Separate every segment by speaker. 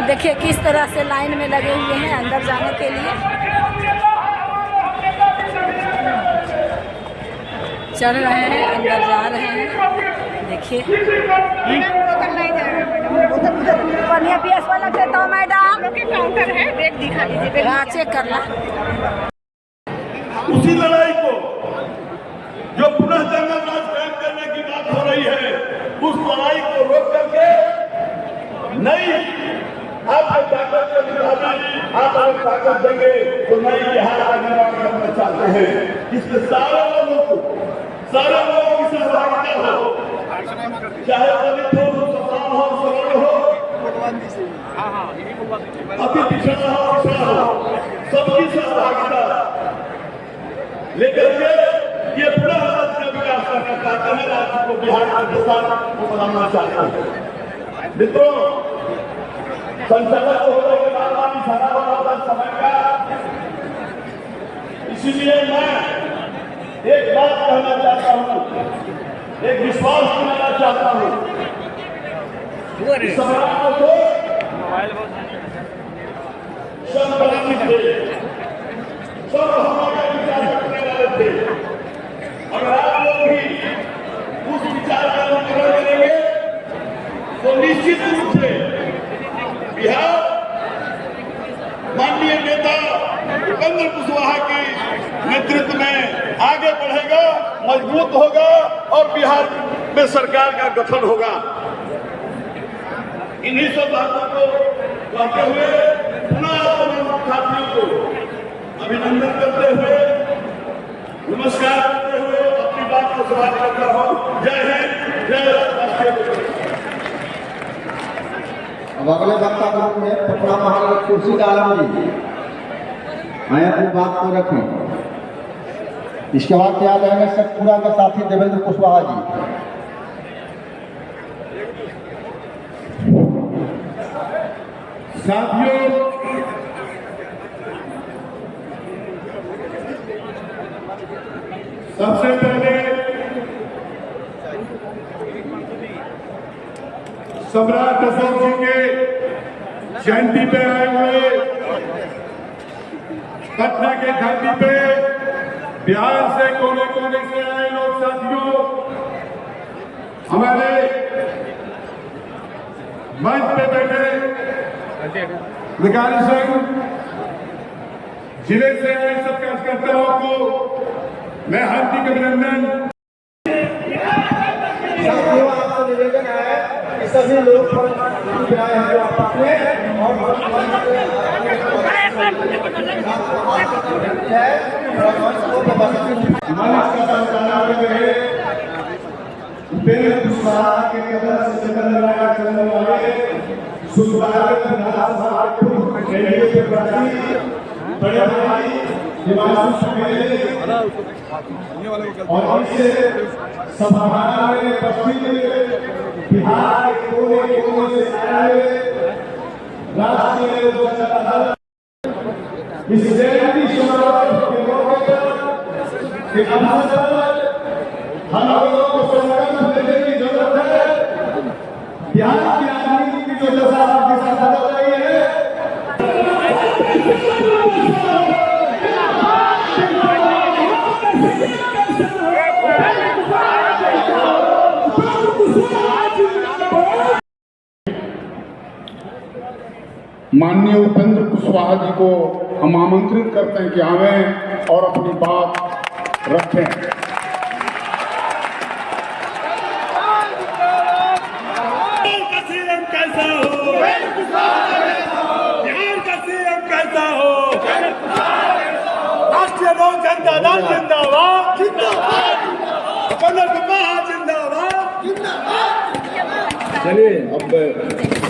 Speaker 1: देखिए किस तरह से लाइन में लगे हुए हैं अंदर जाने के लिए। चढ़ रहे हैं, अंदर जा रहे हैं। देखिए पनिया पियास वाला थे तो मैडम काउंटर है, देख दिखा लीजिए, हाँ चेक करना।
Speaker 2: उसी लड़ाई को जो पुनः जंगल राज कायम करने की बात हो रही है, उस लड़ाई को रोक करके नई आपको ताकत के मुताबिक आप अगर ताकत देंगे तो नई बिहार का निर्माण करना चाहते हैं। इसमें सारे लोगों की सहभागिता हो, चाहे दलित हो, समान हो, सरल हो, अति पिछड़ा हो, सबकी सहभागिता लेकर के ये पूरा राज्य का विकास करना चाहते हैं, राज्य को बिहार का किसान को बनाना चाहते हैं। मित्रों, संचालक होने के बाद सारा बना समय का, इसीलिए मैं एक बात कहना चाहता हूँ, एक विश्वास दिलाना चाहता हूँ। समाज को सब बराबरी थे, सब हमारा विचार करने वाले थे। अगर आप लोग भी उस विचार का अनुसरण करेंगे तो निश्चित रूप से बिहार माननीय नेता उपेंद्र कुशवाहा के नेतृत्व में आगे बढ़ेगा, मजबूत होगा और बिहार में सरकार का गठन होगा। इन्हीं सब बातों को कहते हुए पुनः तमाम साथियों को अभिनंदन करते हुए, नमस्कार करते हुए अपनी बात को समाप्त करता हूँ। जय हिंद, जय राष्ट्रीय।
Speaker 3: अब अगले वक्ता ग्रुप में पटना महानगर खुर्शीद आलम जी आए, अपनी बात को रखें। इसके बाद क्या जाएंगे शेखपुरा के साथी देवेंद्र कुशवाहा जी।
Speaker 2: साथियों, सबसे पहले सम्राट अशोक जी के जयंती पे आए हुए, पटना के धरती पे बिहार से कोने कोने से आए लोग साथियों, हमारे मंच पे बैठे अधिकारी संघ जिले से आए सब कार्यकर्ताओं को मैं हार्दिक अभिनंदन।
Speaker 3: आपको निवेदन है कि सभी लोग
Speaker 2: उपेंद्र कुशवाहा के कदम से चलन लगा चलने वाले सुधार विधानसभा के प्रति बड़े भाई हिमांशु सुमेर और इससे सभागार में उपस्थित बिहार के कोने कोने से आए राष्ट्रीय जनता दल इस जयंती समारोह के मौके पर एक अवसर पर हम लोगों को संकल्प लेने की जरूरत है। बिहार की राजनीति की जो दशा आपके साथ बदल रही है,
Speaker 4: माननीय उपेंद्र कुशवाहा जी को हम आमंत्रित करते हैं कि आवें और अपनी बात रखें।
Speaker 2: कैसा हो बिहार का सीएम, कैसा हो राष्ट्रीय लोक जनता दल जिंदाबाद, जिंदाबाद।
Speaker 3: चलिए, अब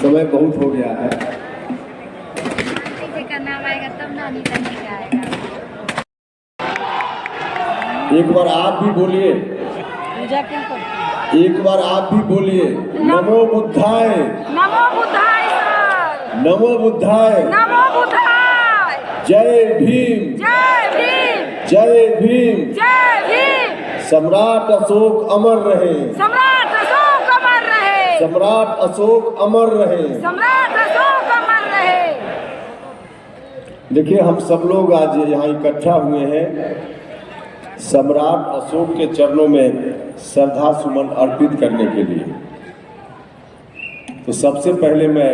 Speaker 3: समय बहुत हो गया है।
Speaker 1: नाम आएगा तब ना आएगा।
Speaker 3: एक बार आप भी बोलिए,
Speaker 1: पूजा क्यों करती?
Speaker 3: एक बार आप भी बोलिए, नमो बुद्धाय,
Speaker 1: नमो बुद्धाय सर,
Speaker 3: नमो बुद्धाय,
Speaker 1: नमो बुद्धाय,
Speaker 3: जय भीम,
Speaker 1: जय भीम,
Speaker 3: जय भीम,
Speaker 1: जय भीम।
Speaker 3: सम्राट अशोक अमर रहे,
Speaker 1: सम्राट अशोक अमर रहे,
Speaker 3: सम्राट अशोक अमर रहे,
Speaker 1: सम्राट अशोक अमर रहे।
Speaker 5: देखिए, हम सब लोग आज यहाँ इकट्ठा हुए हैं सम्राट अशोक के चरणों में श्रद्धा सुमन अर्पित करने के लिए। तो सबसे पहले मैं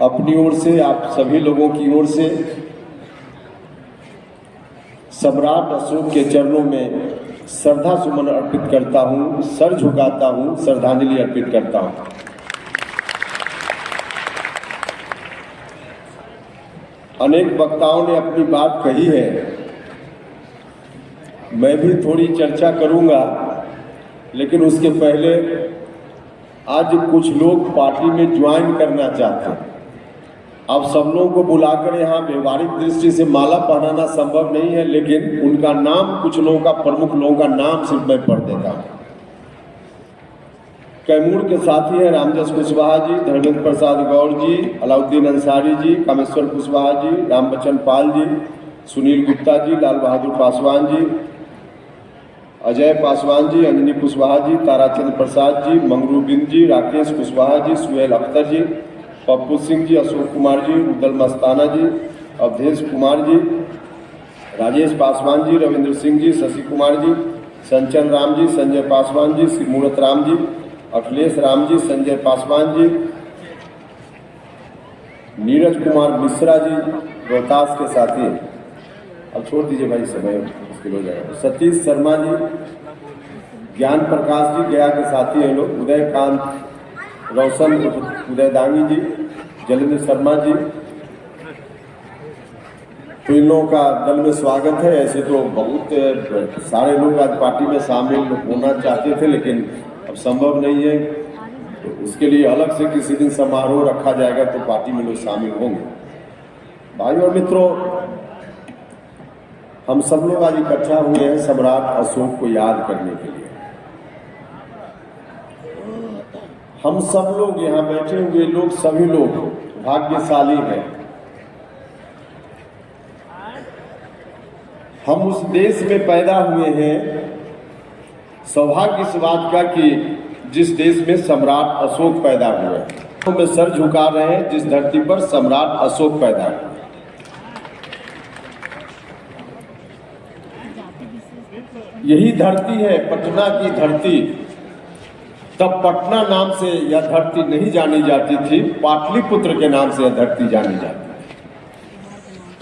Speaker 5: अपनी ओर से, आप सभी लोगों की ओर से सम्राट अशोक के चरणों में श्रद्धा सुमन अर्पित करता हूँ, सर झुकाता हूँ, श्रद्धांजलि अर्पित करता हूँ। अनेक वक्ताओं ने अपनी बात कही है, मैं भी थोड़ी चर्चा करूंगा, लेकिन उसके पहले आज कुछ लोग पार्टी में ज्वाइन करना चाहते हैं। अब सब लोगों को बुलाकर यहाँ व्यवहारिक दृष्टि से माला पहनाना संभव नहीं है, लेकिन उनका नाम, कुछ लोगों का, प्रमुख लोगों का नाम सिर्फ मैं पढ़ देता हूँ। कैमूर के साथी हैं रामजस कुशवाहा जी, धर्मेंद्र प्रसाद गौड़ जी, अलाउद्दीन अंसारी जी, कामेश्वर कुशवाहा जी, रामबच्चन पाल जी, सुनील गुप्ता जी, लाल बहादुर पासवान जी, अजय पासवान जी, अंजनी कुशवाहा जी, ताराचंद्र प्रसाद जी, मंगरू बिंद जी, राकेश कुशवाहा जी, सुहेल अख्तर जी, पप्पू सिंह जी, अशोक कुमार जी, उदल मस्ताना जी, अवधेश कुमार जी, राजेश पासवान जी, रविंद्र सिंह जी, शशि कुमार जी, संचन राम जी, संजय पासवान जी, श्री मूरत राम जी, अखिलेश राम जी, संजय पासवान जी, नीरज कुमार मिश्रा जी, रोहतास के साथी, अब छोड़ दीजिए भाई, समय मुश्किल हो जाएगा, सतीश शर्मा जी, ज्ञान प्रकाश जी, गया के साथी हैं लोग, उदय कांत रोशन, उदय दांगी जी, जलेंद्र शर्मा जी, तो इन लोगों का दल में स्वागत है। ऐसे तो बहुत सारे लोग आज पार्टी में शामिल होना चाहते थे, लेकिन अब संभव नहीं है, तो उसके लिए अलग से किसी दिन समारोह रखा जाएगा तो पार्टी में लोग शामिल होंगे। भाइयों और मित्रों, हम सब लोग आज इकट्ठा हुए हैं सम्राट अशोक को याद करने के लिए। हम सब लोग यहाँ बैठे हुए लोग, सभी लोग भाग्यशाली हैं। हम उस देश में पैदा हुए हैं, सौभाग्य इस बात का कि जिस देश में सम्राट अशोक पैदा हुए, हम में सर झुका रहे हैं जिस धरती पर सम्राट अशोक पैदा हुए। यही धरती है पटना की धरती। तब पटना नाम से यह धरती नहीं जानी जाती थी, पाटलिपुत्र के नाम से यह धरती जानी जाती है।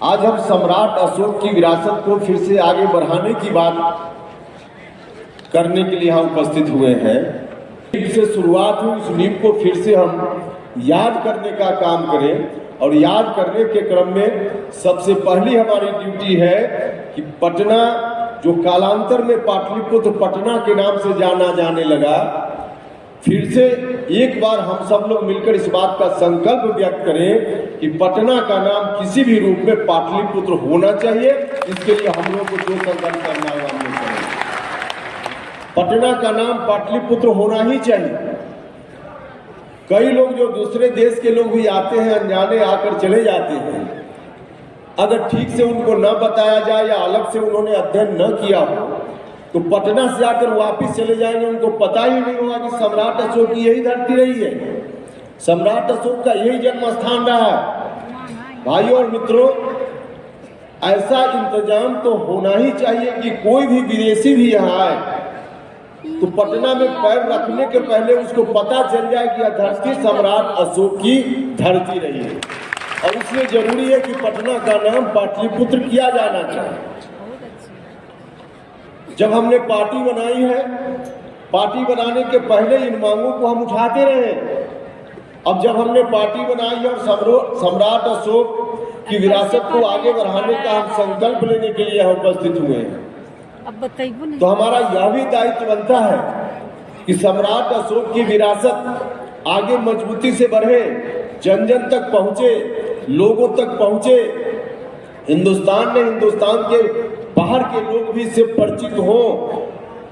Speaker 5: आज हम सम्राट अशोक की विरासत को फिर से आगे बढ़ाने की बात करने के लिए यहाँ उपस्थित हुए हैं। से शुरुआत हुई, उस नींव को फिर से हम याद करने का काम करें, और याद करने के क्रम में सबसे पहली हमारी ड्यूटी है कि पटना, जो कालांतर में पाटलिपुत्र पटना के नाम से जाना जाने लगा, फिर से एक बार हम सब लोग मिलकर इस बात का संकल्प व्यक्त करें कि पटना का नाम किसी भी रूप में पाटलिपुत्र होना चाहिए। इसके लिए हम लोग को जो संकल्प करना है हम लोग करेंगे। पटना का नाम पाटलिपुत्र होना ही चाहिए। कई लोग जो दूसरे देश के लोग भी आते हैं, अनजाने आकर चले जाते हैं, अगर ठीक से उनको न बताया जाए या अलग से उन्होंने अध्ययन न किया हो, तो पटना से आकर वापिस चले जाएंगे, उनको पता ही नहीं होगा कि सम्राट अशोक की यही धरती रही है, सम्राट अशोक का यही जन्म स्थान रहा है। भाइयों और मित्रों, ऐसा इंतजाम तो होना ही चाहिए कि कोई भी विदेशी भी यहाँ आए तो पटना में पैर रखने के पहले उसको पता चल जाए कि यह धरती सम्राट अशोक की धरती रही है, और इसलिए जरूरी है कि पटना का नाम पाटलिपुत्र किया जाना चाहिए। जब हमने पार्टी बनाई है, पार्टी बनाने के पहले इन मांगों को हम उठाते रहे। अब जब हमने पार्टी बनाई और सम्राट अशोक की विरासत को आगे बढ़ाने का हम संकल्प लेने के लिए यहाँ उपस्थित हुए हैं,
Speaker 1: अब बताइए, तो
Speaker 5: हमारा यह भी दायित्व बनता है कि सम्राट अशोक की विरासत आगे मजबूती से बढ़े, जन जन तक पहुँचे, लोगों तक पहुँचे। हिंदुस्तान में, हिंदुस्तान के बाहर के लोग भी इससे परिचित हों।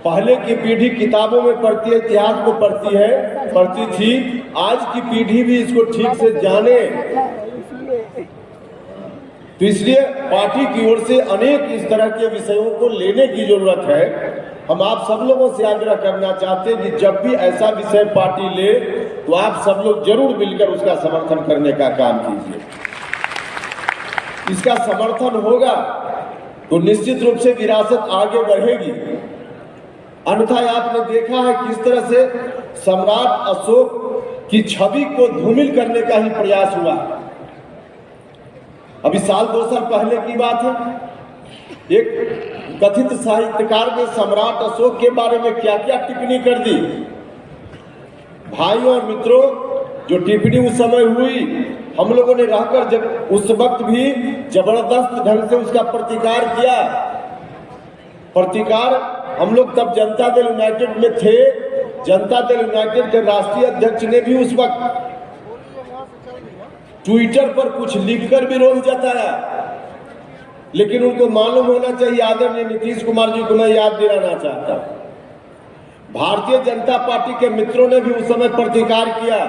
Speaker 5: पहले की पीढ़ी किताबों में पढ़ती है, इतिहास को पढ़ती थी, आज की पीढ़ी भी इसको ठीक से जाने। तो इसलिए पार्टी की ओर से अनेक इस तरह के विषयों को लेने की जरूरत है। हम आप सब लोगों से आग्रह करना चाहते हैं कि जब भी ऐसा विषय पार्टी ले तो आप सब लोग जरूर मिलकर उसका समर्थन करने का काम कीजिए। इसका समर्थन होगा तो निश्चित रूप से विरासत आगे बढ़ेगी। अन्यथा आपने देखा है किस तरह से सम्राट अशोक की छवि को धूमिल करने का ही प्रयास हुआ। अभी साल 2 साल पहले की बात है, एक कथित साहित्यकार ने सम्राट अशोक के बारे में क्या क्या टिप्पणी कर दी। भाइयों और मित्रों, जो टिप्पणी उस समय हुई, हम लोगों ने रहकर जब उस वक्त भी जबरदस्त ढंग से उसका प्रतिकार किया। प्रतिकार हम लोग तब जनता दल यूनाइटेड में थे। जनता दल यूनाइटेड के राष्ट्रीय अध्यक्ष ने भी उस वक्त ट्विटर पर कुछ लिखकर विरोध जताया, लेकिन उनको मालूम होना चाहिए, आदरणीय नीतीश कुमार जी को मैं याद दिलाना चाहता हूं, भारतीय जनता पार्टी के मित्रों ने भी उस समय प्रतिकार किया।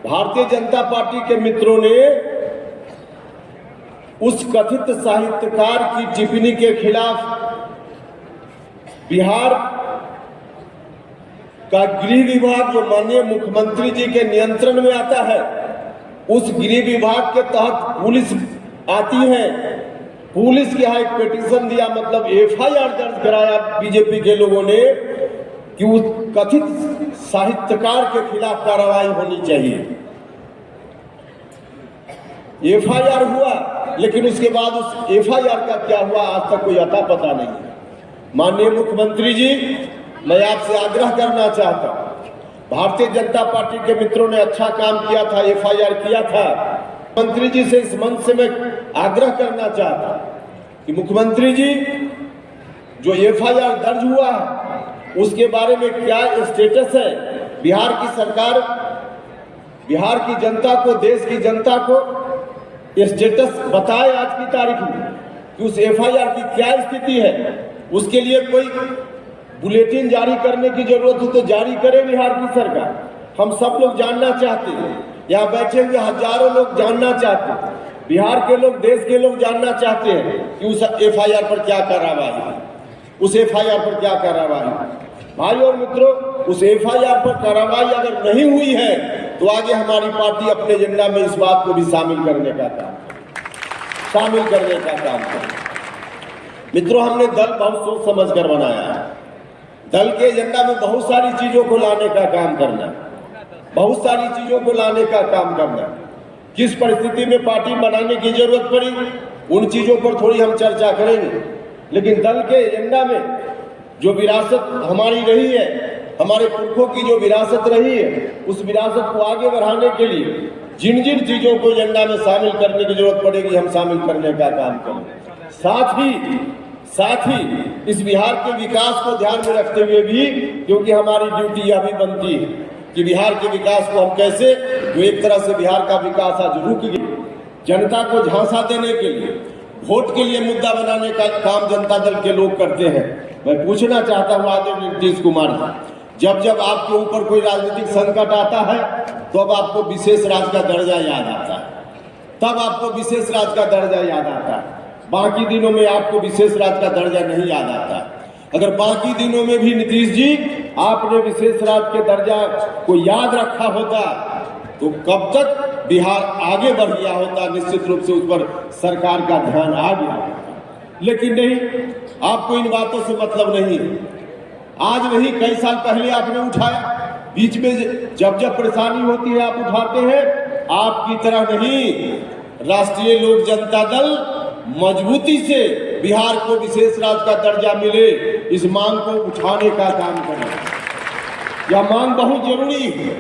Speaker 5: भारतीय जनता पार्टी के मित्रों ने उस कथित साहित्यकार की टिप्पणी के खिलाफ बिहार का गृह विभाग, जो माननीय मुख्यमंत्री जी के नियंत्रण में आता है, उस गृह विभाग के तहत पुलिस आती है। पुलिस के यहाँ एक पिटीशन दिया, मतलब एफआईआर दर्ज कराया बीजेपी के लोगों ने कि उस कथित साहित्यकार के खिलाफ कार्रवाई होनी चाहिए। एफआईआर हुआ, लेकिन उसके बाद उस एफआईआर का क्या हुआ आज तक कोई अता पता नहीं है। माननीय मुख्यमंत्री जी, मैं आपसे आग्रह करना चाहता हूं, भारतीय जनता पार्टी के मित्रों ने अच्छा काम किया था, एफआईआर किया था। मंत्री जी से इस मंच से मैं आग्रह करना चाहता हूं कि मुख्यमंत्री जी, जो एफआईआर दर्ज हुआ है उसके बारे में क्या स्टेटस है, बिहार की सरकार बिहार की जनता को, देश की जनता को स्टेटस बताए आज की तारीख में कि उस एफआईआर की क्या स्थिति है। उसके लिए कोई बुलेटिन जारी करने की जरूरत हो तो जारी करे बिहार की सरकार। हम सब लोग जानना चाहते हैं, यहाँ बैठे हुए हजारों लोग जानना चाहते हैं, बिहार के लोग, देश के लोग जानना चाहते हैं कि उस एफआईआर पर क्या कार्रवाई है, उस एफआईआर पर क्या कार्रवाई है। भाइयों और मित्रों, उस एफआईआर पर कार्रवाई अगर नहीं हुई है तो आगे हमारी पार्टी अपने एजेंडा में इस बात को भी शामिल करने का काम करे। मित्रों, हमने दल बहुत सोच समझ कर बनाया है। दल के एजेंडा में बहुत सारी चीजों को लाने का काम करना, बहुत सारी चीजों को लाने का काम करना। किस परिस्थिति में पार्टी बनाने की जरूरत पड़ी, उन चीजों पर थोड़ी हम चर्चा करेंगे। लेकिन दल के एजेंडा में जो विरासत हमारी रही है, हमारे पुरखों की जो विरासत रही है, उस विरासत को आगे बढ़ाने के लिए जिन जिन चीजों को एजेंडा में शामिल करने की जरूरत पड़ेगी, हम शामिल करने का काम करें। साथ ही इस बिहार के विकास को ध्यान में रखते हुए भी, क्योंकि हमारी ड्यूटी यह भी बनती है कि बिहार के विकास को हम कैसे, जो एक तरह से बिहार का विकास आज रुक गया, जनता को झांसा देने के लिए, वोट के लिए मुद्दा बनाने का काम जनता दल के लोग करते हैं। मैं पूछना चाहता हूं आदरणीय नीतीश कुमार जी, जब जब आपके ऊपर कोई राजनीतिक संकट आता है तो अब आपको विशेष राज्य का दर्जा याद आता है, तब आपको विशेष राज्य का दर्जा याद आता है। बाकी दिनों में आपको विशेष राज्य का दर्जा नहीं याद आता। अगर बाकी दिनों में भी नीतीश जी आपने विशेष राज्य के दर्जा को याद रखा होता तो कब तक बिहार आगे बढ़ गया होता, निश्चित रूप से उस पर सरकार का ध्यान आ गया। लेकिन नहीं, आपको इन बातों से मतलब नहीं। आज नहीं, कई साल पहले आपने उठाया, बीच में जब जब परेशानी होती है आप उठाते हैं। आपकी तरह नहीं, राष्ट्रीय लोक जनता दल मजबूती से बिहार को विशेष राज्य का दर्जा मिले, इस मांग को उठाने का काम करें। यह मांग बहुत जरूरी है।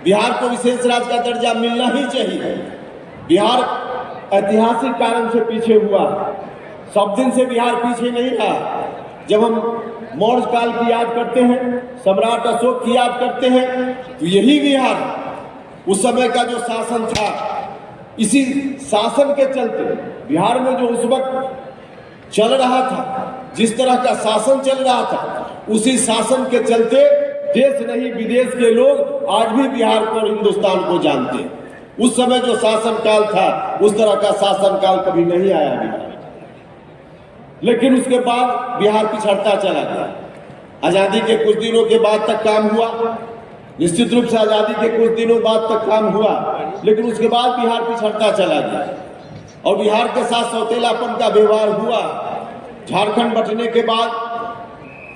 Speaker 5: बिहार को विशेष राज्य का दर्जा मिलना ही चाहिए। बिहार ऐतिहासिक कारण से पीछे हुआ, सब दिन से बिहार पीछे नहीं रहा। जब हम मौर्य काल की याद करते हैं, सम्राट अशोक की याद करते हैं, तो यही बिहार उस समय का जो शासन था, इसी शासन के चलते बिहार में जो उस वक्त चल रहा था, जिस तरह का शासन चल रहा था, उसी शासन के चलते देश नहीं विदेश के लोग आज भी बिहार को और हिंदुस्तान को जानते हैं। उस समय जो शासन काल था, उस तरह का शासन काल कभी नहीं आया बिहार। लेकिन उसके बाद बिहार पिछड़ता चला गया। आजादी के कुछ दिनों के बाद तक काम हुआ, निश्चित रूप से आजादी के कुछ दिनों बाद तक काम हुआ, लेकिन उसके बाद बिहार पिछड़ता चला गया। और बिहार के साथ सौतेलापन का व्यवहार हुआ। झारखंड बंटने के बाद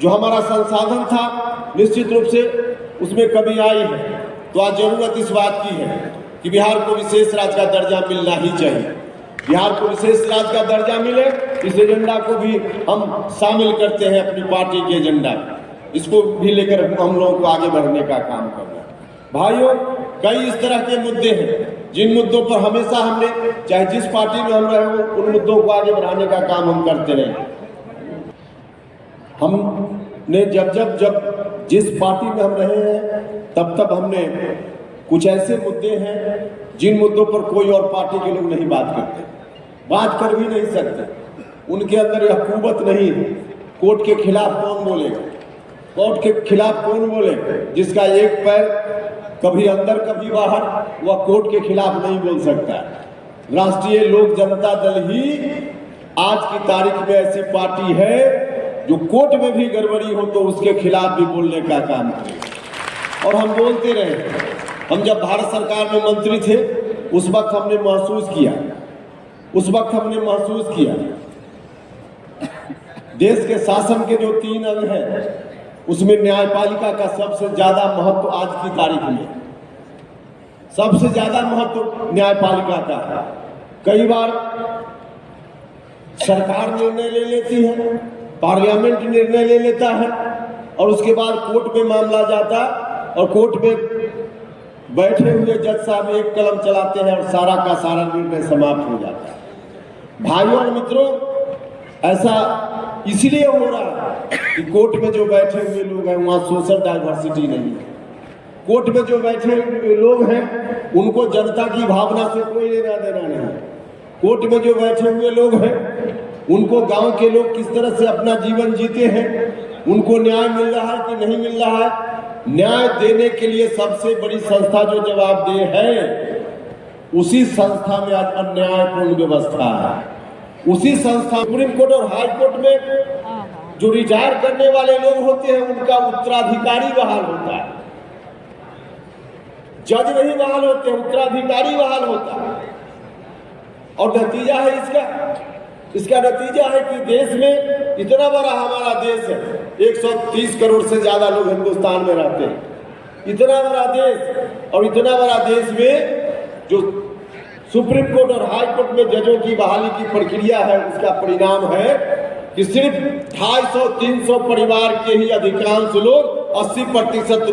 Speaker 5: जो हमारा संसाधन था निश्चित रूप से उसमें कमी आई है। तो आज जरूरत इस बात की है कि बिहार को विशेष राज्य का दर्जा मिलना ही चाहिए। बिहार को विशेष राज्य का दर्जा मिले, इस एजेंडा को भी हम शामिल करते हैं अपनी पार्टी के एजेंडा। इसको भी लेकर हम लोगों को आगे बढ़ने का काम करना है। भाइयों, कई इस तरह के मुद्दे हैं जिन मुद्दों पर हमेशा हमने, चाहे जिस पार्टी में हम रहे हो, उन मुद्दों को आगे बढ़ाने का काम हम करते रहे। हमने जब जिस पार्टी में हम रहे हैं तब हमने कुछ ऐसे मुद्दे हैं जिन मुद्दों पर कोई और पार्टी के लोग नहीं बात करते, बात कर भी नहीं सकते। उनके अंदर यह कुवत नहीं है। कोर्ट के खिलाफ कौन बोलेगा? कोर्ट के खिलाफ कौन बोलेगा? जिसका एक पैर कभी अंदर कभी बाहर, वह कोर्ट के खिलाफ नहीं बोल सकता। राष्ट्रीय लोक जनता दल ही आज की तारीख में ऐसी पार्टी है जो कोर्ट में भी गड़बड़ी हो तो उसके खिलाफ भी बोलने का काम करे। और हम बोलते रहे। हम जब भारत सरकार में मंत्री थे उस वक्त हमने महसूस किया देश के शासन के जो 3 अंग हैं उसमें न्यायपालिका का सबसे ज्यादा महत्व आज की तारीख में, सबसे ज्यादा महत्व न्यायपालिका का है। कई बार सरकार निर्णय ले लेती है, पार्लियामेंट निर्णय ले लेता है और उसके बाद कोर्ट में मामला जाता और कोर्ट में बैठे हुए जज साहब एक कलम चलाते हैं और सारा का सारा निर्णय समाप्त हो जाता है। भाइयों और मित्रों, ऐसा इसलिए हो रहा है कि कोर्ट में जो बैठे हुए लोग हैं वहाँ सोशल डाइवर्सिटी नहीं है। कोर्ट में जो बैठे हुए लोग हैं उनको जनता की भावना से कोई लेना देना नहीं। कोर्ट में जो बैठे हुए लोग हैं उनको गांव के लोग किस तरह से अपना जीवन जीते हैं, उनको न्याय मिल रहा है कि नहीं मिल रहा है, न्याय देने के लिए सबसे बड़ी संस्था जो जवाबदेह है उसी संस्था में आज अन्यायपूर्ण व्यवस्था है। उसी संस्था सुप्रीम कोर्ट और हाई कोर्ट में जो रिटायर करने वाले लोग होते हैं उनका उत्तराधिकारी बहाल होता है। जज नहीं बहाल होते, उत्तराधिकारी बहाल होता है। और नतीजा है इसका नतीजा है कि देश में इतना बड़ा हमारा देश है, 130 करोड़ से ज्यादा लोग हिंदुस्तान में रहते हैं। इतना बड़ा देश और इतना बड़ा देश में जो सुप्रीम कोर्ट और हाई कोर्ट में जजों की बहाली की प्रक्रिया है उसका परिणाम है कि सिर्फ 250-300 परिवार के ही अधिकांश लोग, 80%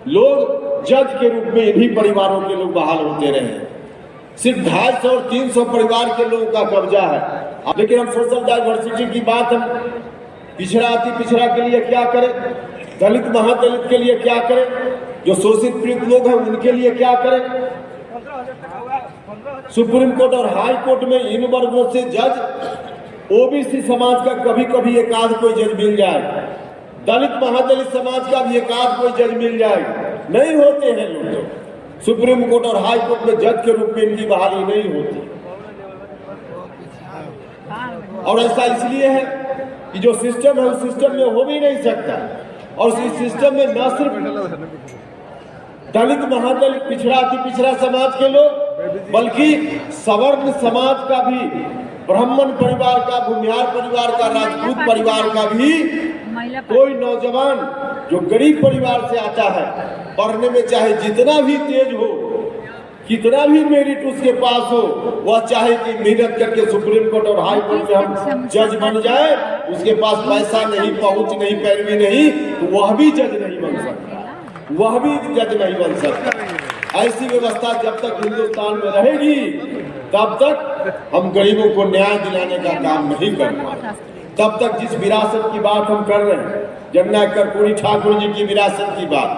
Speaker 5: लोग जज के रूप में इन्हीं परिवारों के लोग बहाल होते रहे। सिर्फ 250 और 300 परिवार के लोगों का कब्जा है। लेकिन हम सोशल डाइवर्सिटी की बात, हम पिछड़ा अति पिछड़ा के लिए क्या करें, दलित महादलित के लिए क्या करें, जो शोषित पीड़ित लोग हैं उनके लिए क्या करें। सुप्रीम कोर्ट और हाई कोर्ट में इन वर्गों से जज, ओबीसी समाज का कभी कभी एक आध कोई जज मिल जाए, दलित महादलित समाज का भी एक आध कोई जज मिल जाए, नहीं होते हैं लोग। सुप्रीम कोर्ट और हाई कोर्ट में जज के रूप में इनकी बहाली नहीं होती। और ऐसा इसलिए है कि जो सिस्टम है उस सिस्टम में हो भी नहीं सकता। और इस सिस्टम में न सिर्फ दलित महादलित पिछड़ा अति पिछड़ा समाज के लोग बल्कि सवर्ण समाज का भी, ब्राह्मण परिवार का, भूमिहार परिवार का, राजपूत परिवार का भी कोई नौजवान जो गरीब परिवार से आता है, पढ़ने में चाहे जितना भी तेज हो, कितना भी मेरिट उसके पास हो, वह चाहे कि मेहनत करके सुप्रीम कोर्ट और हाई कोर्ट में हम जज बन जाए, उसके पास पैसा नहीं, पहुंच नहीं, पैरवी नहीं, तो वह भी जज नहीं बन सकता, वह भी जज नहीं बन सकता। ऐसी व्यवस्था जब तक हिंदुस्तान में रहेगी तब तक हम गरीबों को न्याय दिलाने का काम नहीं कर पाएंगे। तब तक जिस विरासत की बात हम कर रहे हैं, जननायक कर्पूरी ठाकुर जी की विरासत की बात,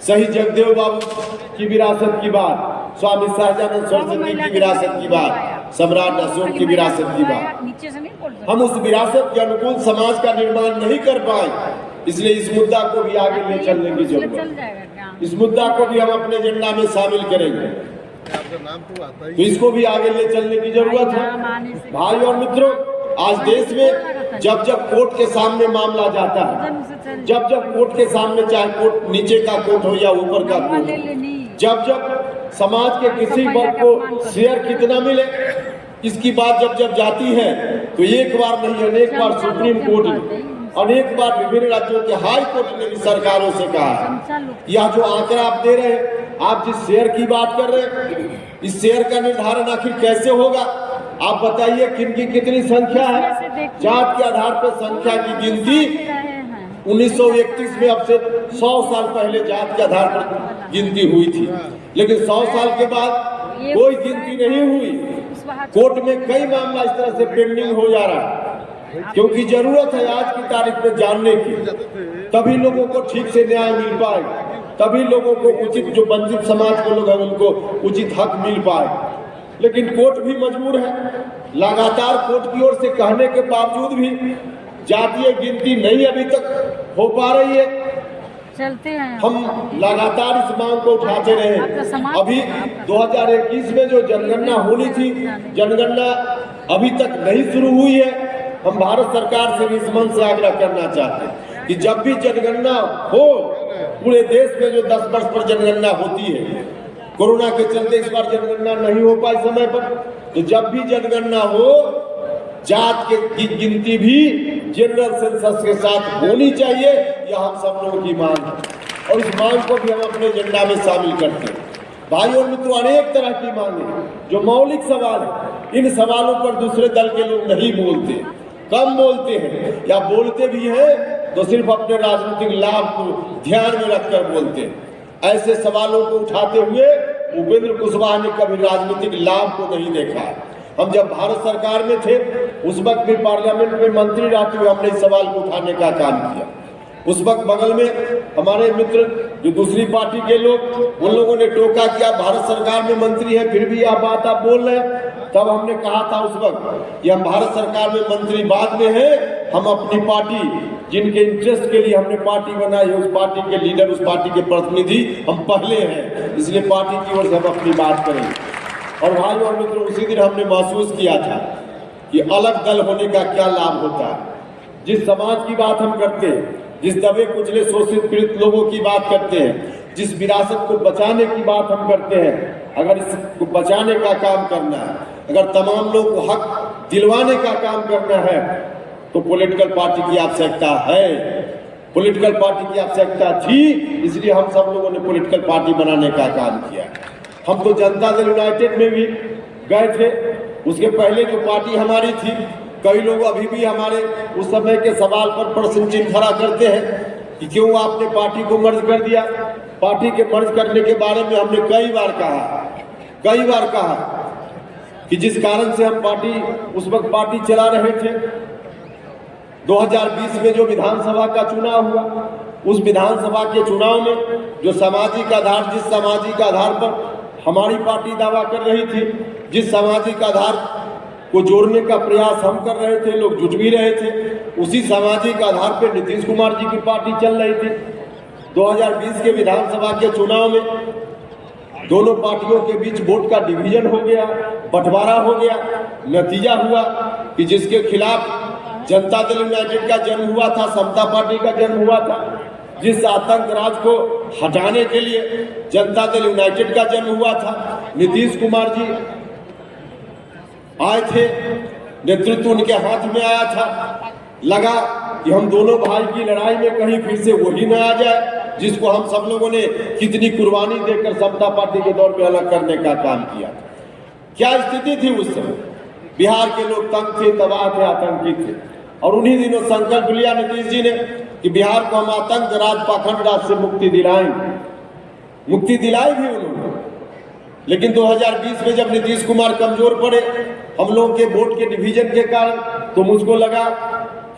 Speaker 5: शहीद जगदेव बाबू की विरासत की बात, स्वामी सहजानंद सरस्वती की विरासत की बात, सम्राट अशोक की विरासत की बात, हम उस विरासत के अनुकूल समाज का निर्माण नहीं कर पाए। इसलिए इस मुद्दा को भी आगे ले चलने की जरूरत है। इस मुद्दा को भी हम अपने एजेंडा में शामिल करेंगे, तो इसको भी आगे ले चलने की जरूरत है। भाई और मित्रों, आज देश में जब जब कोर्ट के सामने मामला जाता है, जब जब कोर्ट के सामने, चाहे कोर्ट नीचे का कोर्ट हो या ऊपर का कोर्ट, जब जब समाज के किसी वर्ग को शेयर कितना मिले, इसकी बात जब जब जाती है तो एक बार नहीं अनेक बार सुप्रीम कोर्ट ने, अनेक बार विभिन्न राज्यों के हाई कोर्ट ने भी सरकारों से कहा है यह जो आंकड़ा आप दे रहे हैं, आप जिस शेयर की बात कर रहे हैं, इस शेयर का निर्धारण आखिर कैसे होगा? आप बताइए किन की कितनी संख्या है? जात के आधार पर संख्या की गिनती 1931 में, अब से 100 साल पहले जात के आधार पर गिनती हुई थी, लेकिन 100 साल के बाद कोई गिनती नहीं हुई। कोर्ट में कई मामला इस तरह से पेंडिंग हो जा रहा है, क्योंकि जरूरत है आज की तारीख में जानने की, तभी लोगों को ठीक से न्याय मिल पाएगा, तभी लोगों को उचित, जो वंचित समाज के लोग हैं उनको उचित हक मिल पाए। लेकिन कोर्ट भी मजबूर है, लगातार कोर्ट की ओर से कहने के बावजूद भी जातीय गिनती नहीं अभी तक हो पा रही है।
Speaker 6: चलते हैं
Speaker 5: हम लगातार इस मांग को उठाते रहे। अभी 2021 में जो जनगणना होनी थी, जनगणना अभी तक नहीं शुरू हुई है। हम भारत सरकार से भी इस मन से आग्रह करना चाहते हैं कि जब भी जनगणना हो, पूरे देश में जो 10 वर्ष पर जनगणना होती है, कोरोना के चलते इस बार जनगणना नहीं हो पाई समय पर, तो जब भी जनगणना हो, जात की गिनती भी जनरल सेंसस के साथ होनी चाहिए। यह हम सब लोगों की मांग है और इस मांग को भी हम अपने एजेंडा में शामिल करते हैं। भाई और मित्रों, अनेक तरह की मांगे जो मौलिक सवाल है, इन सवालों पर दूसरे दल के लोग नहीं बोलते, कम बोलते हैं, या बोलते भी हैं तो सिर्फ अपने राजनीतिक लाभ को ध्यान में रखकर बोलते हैं। ऐसे सवालों को उठाते हुए उपेंद्र कुशवाहा ने कभी राजनीतिक लाभ को नहीं देखा है। हम जब भारत सरकार में थे, उस वक्त भी पार्लियामेंट में मंत्री रहते हुए हमने इस सवाल को उठाने का काम किया। उस वक्त बगल में हमारे मित्र जो दूसरी पार्टी के लोग, उन लोगों ने टोका कि आप भारत सरकार में मंत्री हैं, फिर भी यह बात आप बोल रहे हैं। तब हमने कहा था उस वक्त कि हम भारत सरकार में मंत्री बाद में हैं, हम अपनी पार्टी, जिनके इंटरेस्ट के लिए हमने पार्टी बनाई है, उस पार्टी के लीडर, उस पार्टी के प्रतिनिधि हम पहले हैं, इसलिए पार्टी की ओर से हम अपनी बात करें। और भाई और मित्रों, उसी दिन हमने महसूस किया था कि अलग दल होने का क्या लाभ होता है। जिस समाज की बात हम करते हैं, जिस दबे कुचले शोषित पीड़ित लोगों की बात करते हैं, जिस विरासत को बचाने की बात हम करते हैं, अगर इसको बचाने का काम करना है, अगर तमाम लोगों को हक दिलवाने का काम करना है, तो पॉलिटिकल पार्टी की आवश्यकता है। पॉलिटिकल पार्टी की आवश्यकता थी, इसलिए हम सब लोगों ने पॉलिटिकल पार्टी बनाने का काम किया। हम तो जनता दल यूनाइटेड में भी गए थे। उसके पहले जो पार्टी हमारी थी, कई लोग अभी भी हमारे उस समय के सवाल पर प्रश्न चिन्ह खड़ा करते हैं कि क्यों आपने पार्टी को मर्ज कर दिया। पार्टी के मर्ज करने के बारे में हमने कई बार कहा कि जिस कारण से हम पार्टी, उस वक्त पार्टी चला रहे थे, 2020 में जो विधानसभा का चुनाव हुआ, उस विधानसभा के चुनाव में जो सामाजिक आधार, जिस सामाजिक आधार पर हमारी पार्टी दावा कर रही थी, जिस सामाजिक आधार को जोड़ने का प्रयास हम कर रहे थे, लोग जुट भी रहे थे, उसी सामाजिक आधार पर नीतीश कुमार जी की पार्टी चल रही थी। 2020 के विधानसभा के चुनाव में दोनों पार्टियों के बीच वोट का डिवीजन हो गया, बंटवारा हो गया। नतीजा हुआ कि जिसके खिलाफ जनता दल यूनाइटेड का जन्म हुआ था, समता पार्टी का जन्म हुआ था, जिस आतंक राज को हटाने के लिए जनता दल यूनाइटेड का जन्म हुआ था, नीतीश कुमार जी आए थे, नेतृत्व उनके हाथ में आया था। लगा कि हम दोनों भाई की लड़ाई में कहीं फिर से वही न आ जाए जिसको हम सब लोगों ने कितनी कुर्बानी देकर समता पार्टी के दौर में अलग करने का काम किया। क्या स्थिति थी उस समय? बिहार के लोग तंग थे, तबाह थे, आतंकित थे, और उन्हीं दिनों संकल्प लिया नीतीश जी ने कि बिहार को हम आतंक राज, पाखंड राज से मुक्ति दिलाएंगे। मुक्ति दिलाई भी उन्होंने। लेकिन 2020 में जब नीतीश कुमार कमजोर पड़े हम लोगों के वोट के डिवीजन के कारण, तो मुझको लगा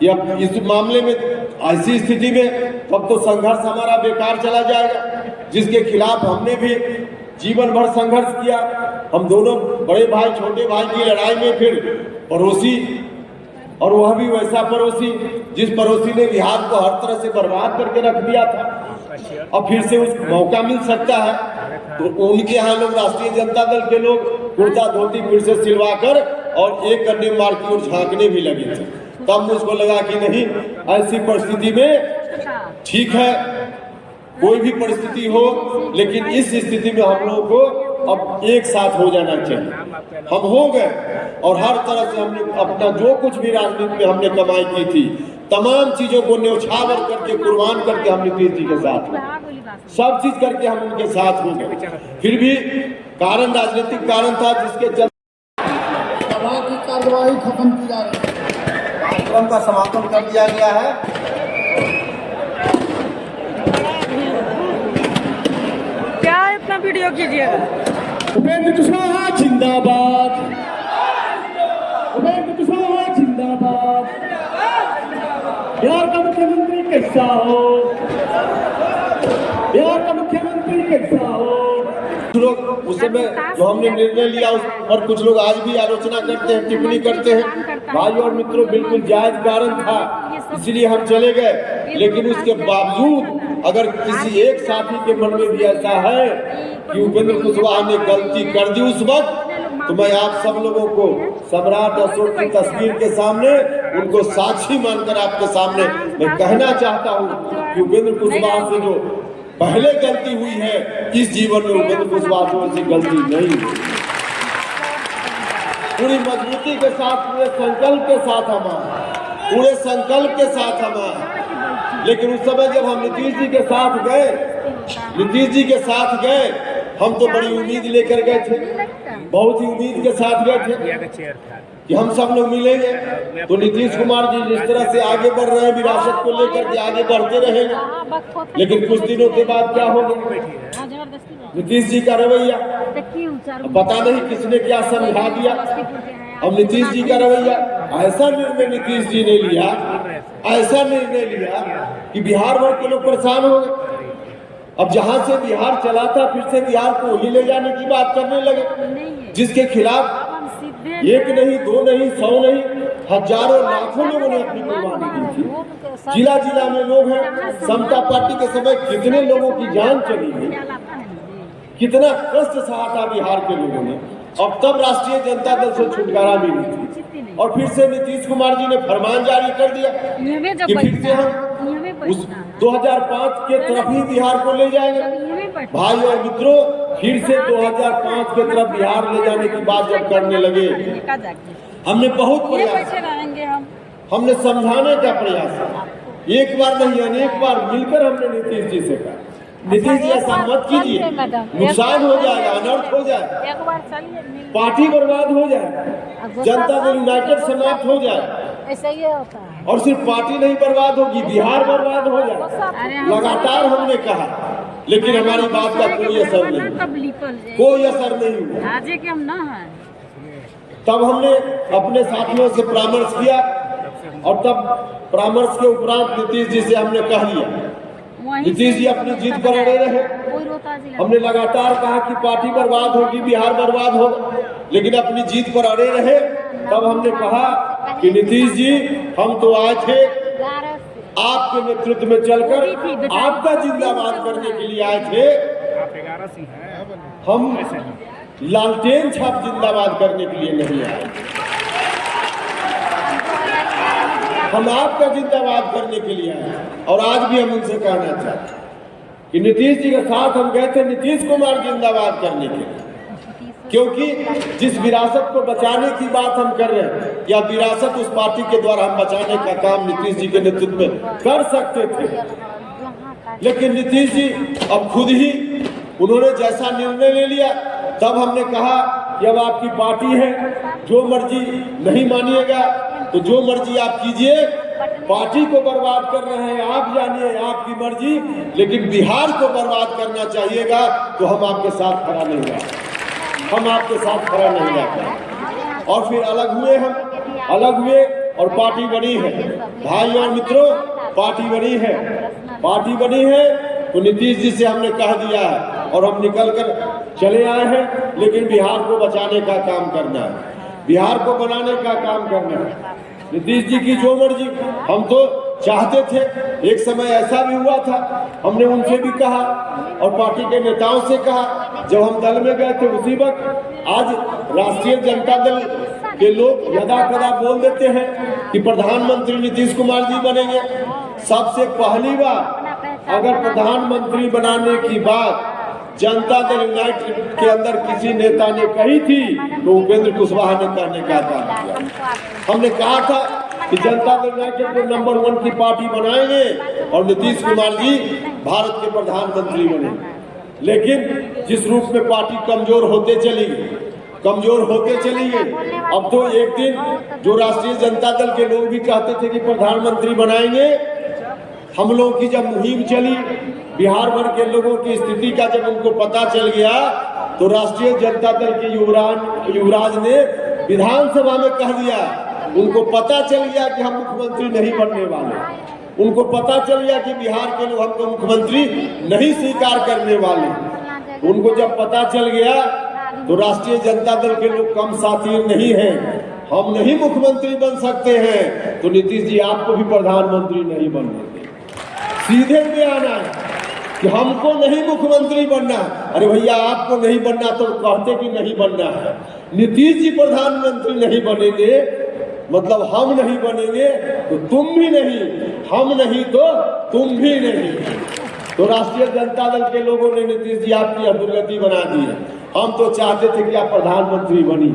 Speaker 5: कि अब इस मामले में, ऐसी स्थिति में तब तो संघर्ष हमारा बेकार चला जाएगा, जिसके खिलाफ हमने भी जीवन भर संघर्ष किया। हम दोनों बड़े भाई छोटे भाई की लड़ाई में फिर पड़ोसी, और वह भी वैसा पड़ोसी जिस पड़ोसी ने बिहार को हर तरह से बर्बाद करके रख दिया था। अब फिर से उस मौका मिल सकता है, तो उनके यहाँ लोग, राष्ट्रीय जनता दल के लोग कुर्ता धोती फिर से सिलवा कर और एक गड्ढे मार की ओर झांकने भी लगे थे। तब मुझको लगा कि नहीं, ऐसी परिस्थिति में ठीक है, कोई भी परिस्थिति हो, लेकिन इस स्थिति में हम लोगों को अब एक साथ हो जाना चाहिए। हम हो गए, और हर तरह से हमने अपना जो कुछ भी राजनीति में हमने कमाई की थी, तमाम चीजों को न्यौछावर करके, कुर्बान करके हम नीतीश जी के साथ हैं। सब चीज करके हम उनके साथ हो गए। फिर भी कारण राजनीतिक कारण था जिसके चलते
Speaker 4: सभा की कार्यवाही खत्म की जा रही है।
Speaker 3: कार्यक्रम का समापन कर दिया गया है।
Speaker 1: क्या इतना वीडियो कीजिएगा।
Speaker 5: उपेंद्र कुशवाहा जिंदाबाद, उपेंद्र कुशवाहा जिंदाबाद। बिहार का मुख्यमंत्री कैसा हो, बिहार का मुख्यमंत्री कैसा हो। कुछ लोग उस समय जो हमने निर्णय लिया उस पर कुछ लोग आज भी आलोचना करते हैं, टिप्पणी करते हैं। भाई और मित्रों, बिल्कुल जायज कारण था, इसलिए हम चले गए। लेकिन उसके बावजूद अगर किसी एक साथी के मन में भी ऐसा है कि उपेंद्र कुशवाहा ने गलती कर दी उस वक्त, तो मैं आप सब लोगों को सम्राट अशोक की तस्वीर के सामने उनको साक्षी मानकर आपके सामने मैं कहना चाहता हूँ कि उपेंद्र कुशवाहा से जो पहले गलती हुई है, इस जीवन में उपेंद्र कुशवाहा से ऐसी गलती नहीं हुई। पूरी मजबूती के साथ, पूरे संकल्प के साथ पूरे संकल्प के साथ लेकिन उस समय जब हम नीतीश जी के साथ गए, हम तो बड़ी उम्मीद लेकर गए थे, बहुत ही उम्मीद के साथ गए थे कि हम सब लोग मिलेंगे तो नीतीश कुमार जी जिस तरह से आगे बढ़ रहे हैं विरासत को लेकर के आगे बढ़ते रहेंगे। लेकिन कुछ दिनों के बाद क्या हो गया, नीतीश जी का रवैया पता नहीं किसने क्या समझा दिया। अब नीतीश जी का रवैया, ऐसा निर्णय नीतीश जी ने लिया, ऐसा निर्णय लिया कि बिहार भर के लोग परेशान हो गए। अब जहां से बिहार चला था, फिर से बिहार को ही ले जाने की बात करने लगे, जिसके खिलाफ एक नहीं, दो नहीं, 100 नहीं, हजारों लाखों लोगों ने अपनी कुर्बानी दी थी। जिला जिला में लोग हैं। समता पार्टी के समय कितने लोगों की जान चली गई, कितना कष्ट सहा था बिहार के लोगों ने। अब तब राष्ट्रीय जनता दल से छुटकारा मिली थी और फिर से नीतीश कुमार जी ने फरमान जारी कर दिया कि फिर से हम उस 2005 के तरफ ही बिहार को ले जाएंगे। भाई और मित्रों, फिर से 2005 के तरफ बिहार ले जाने की बात जब करने लगे, हमने बहुत प्रयास, हमने समझाने का प्रयास, एक बार नहीं अनेक बार मिलकर हमने नीतीश जी से कहा, नीतीश जी ऐसा मत कीजिए, नुकसान हो जाएगा, अनर्थ हो जाए, पार्टी बर्बाद हो जाए, जनता दल यूनाइटेड समाप्त हो जाए।
Speaker 1: ऐसा ही होता है।
Speaker 5: और सिर्फ पार्टी नहीं बर्बाद होगी, बिहार बर्बाद हो जाए। लगातार हमने कहा, लेकिन हमारी बात का कोई असर नहीं, कोई असर नहीं हुआ। तब हमने अपने साथियों से परामर्श किया और तब परामर्श के उपरांत नीतीश जी से हमने कह दिया, नीतीश जी अपनी जीत पर अड़े रहे। हमने लगातार कहा कि पार्टी बर्बाद होगी, बिहार बर्बाद होगा, लेकिन अपनी जीत पर अड़े रहे। तब हमने कहा कि नीतीश जी, हम तो आए थे आपके नेतृत्व में चलकर आपका जिंदाबाद करने के लिए आए थे, हम लालटेन छाप जिंदाबाद करने के लिए नहीं आए, हम आपका जिंदाबाद करने के लिए आए। और आज भी हम उनसे कहना चाहते हैं कि नीतीश जी के साथ हम गए थे नीतीश कुमार जिंदाबाद करने के लिए, क्योंकि जिस विरासत को बचाने की बात हम कर रहे हैं, या विरासत उस पार्टी के द्वारा हम बचाने का काम नीतीश जी के नेतृत्व में कर सकते थे, लेकिन नीतीश जी अब खुद ही उन्होंने जैसा निर्णय ले लिया। तब हमने कहा कि अब आपकी पार्टी है, जो मर्जी नहीं मानिएगा तो जो मर्जी आप कीजिए, पार्टी को बर्बाद कर रहे हैं आप, जानिए आपकी मर्जी, लेकिन बिहार को बर्बाद करना चाहिएगा तो हम आपके साथ खड़ा नहीं हुआ, हम आपके साथ खड़ा नहीं रहता। और फिर अलग हुए और पार्टी बनी है। भाई और मित्रों, पार्टी बनी है तो नीतीश जी से हमने कह दिया है और हम निकल कर चले आए हैं, लेकिन बिहार को बचाने का काम करना है, बिहार को बनाने का काम करना है। नीतीश जी की जो मर्जी, हम तो चाहते थे, एक समय ऐसा भी हुआ था, हमने उनसे भी कहा और पार्टी के नेताओं से कहा, जब हम दल में गए थे उसी वक्त। आज राष्ट्रीय जनता दल के लोग यदा कदा बोल देते हैं कि प्रधानमंत्री नीतीश कुमार जी बनेंगे। सबसे पहली बार अगर प्रधानमंत्री बनाने की बात जनता दल यूनाइटेड के अंदर किसी नेता ने कही थी तो उपेंद्र कुशवाहा ने कहने का काम किया। हमने कहा था कि जनता दल यूनाइटेड को नंबर 1 की पार्टी बनाएंगे और नीतीश कुमार जी भारत के प्रधानमंत्री बने। लेकिन जिस रूप में पार्टी कमजोर होते चली गई, अब तो एक दिन जो राष्ट्रीय जनता दल के लोग भी चाहते थे कि प्रधानमंत्री बनाएंगे, हम लोगों की जब मुहिम चली, बिहार भर के लोगों की स्थिति का जब उनको पता चल गया, तो राष्ट्रीय जनता दल के युवराज ने विधानसभा में कह दिया, उनको पता चल गया कि हम मुख्यमंत्री नहीं बनने वाले, उनको पता चल गया कि बिहार के लोग हमको मुख्यमंत्री नहीं स्वीकार करने वाले। उनको जब पता चल गया तो राष्ट्रीय जनता दल के लोग कम साथी नहीं हैं, हम नहीं मुख्यमंत्री बन सकते हैं, तो नीतीश जी आपको भी प्रधानमंत्री नहीं बनने देंगे। सीधे में आना है कि हमको नहीं मुख्यमंत्री बनना। अरे भैया आपको नहीं बनना तो कहते कि नहीं बनना है। नीतीश जी प्रधानमंत्री नहीं बनेंगे मतलब हम नहीं बनेंगे तो तुम भी नहीं, हम नहीं तो तुम भी नहीं। तो राष्ट्रीय जनता दल के लोगों ने नीतीश जी आपकी अधोगति बना दी है। हम तो चाहते थे कि आप प्रधानमंत्री बनी,